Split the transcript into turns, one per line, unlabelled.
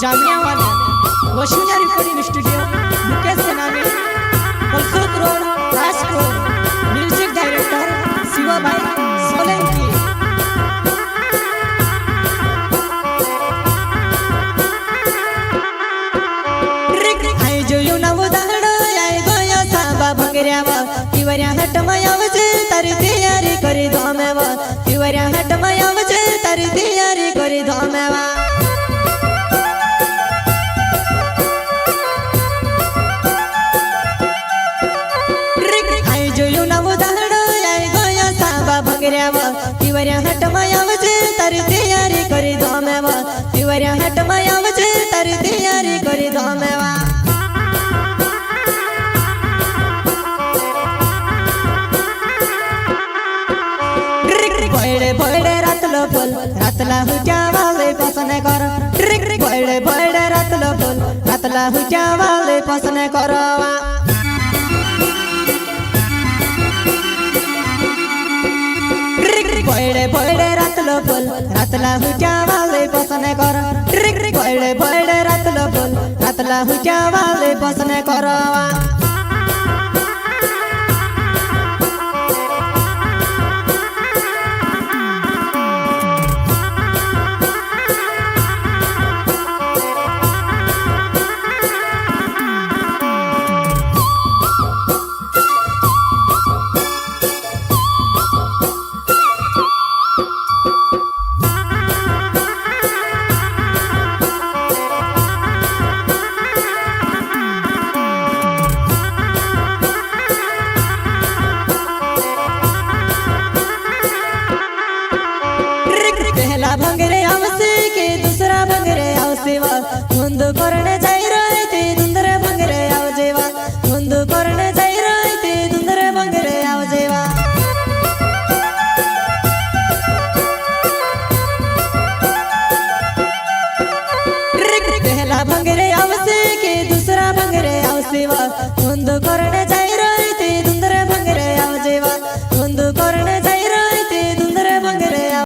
जामिया वाला Vasundhara recording studio Mukesh Senani Palsot road Rajkot music director Shiva भाई सोलंकी आई जो ना उदाहरण आई गया साबा भंगऱ्यावा तिवऱ्या हट मायावचे तारी तयारी करी धामेवा तिवऱ्या हट मायावचे तारी तयारी करी धामेवा आई जो ना उदाहरण आई गया साबा भंगऱ्यावा तिवऱ्या हट मायावचे तारी तयारी करी धामेवा तिवऱ्या हट मायावचे तारी तयारी करी धामेवा बड़े बड़े रातलो बोल रातला हुजा वाले पसने कर बड़े बड़े रातलो बोल रातला हुजा वाले पसने करवा बड़े बड़े रातलो बोल रातला हुजा वाले पसने कर बड़े बड़े रातलो बोल रातला हुजा वाले पसने करवा पहला भंगरे आवसे के दूसरा भंगरे आवसेवा धुंद करने जाई रहे ते दुंदरे भंगरे आवजेवा धुंद करने जाई रहे ते दुंदरे भंगरे आवजेवा पहला भंगरे आवसे के दूसरा भंगरे आवसेवा धुंद करने जाई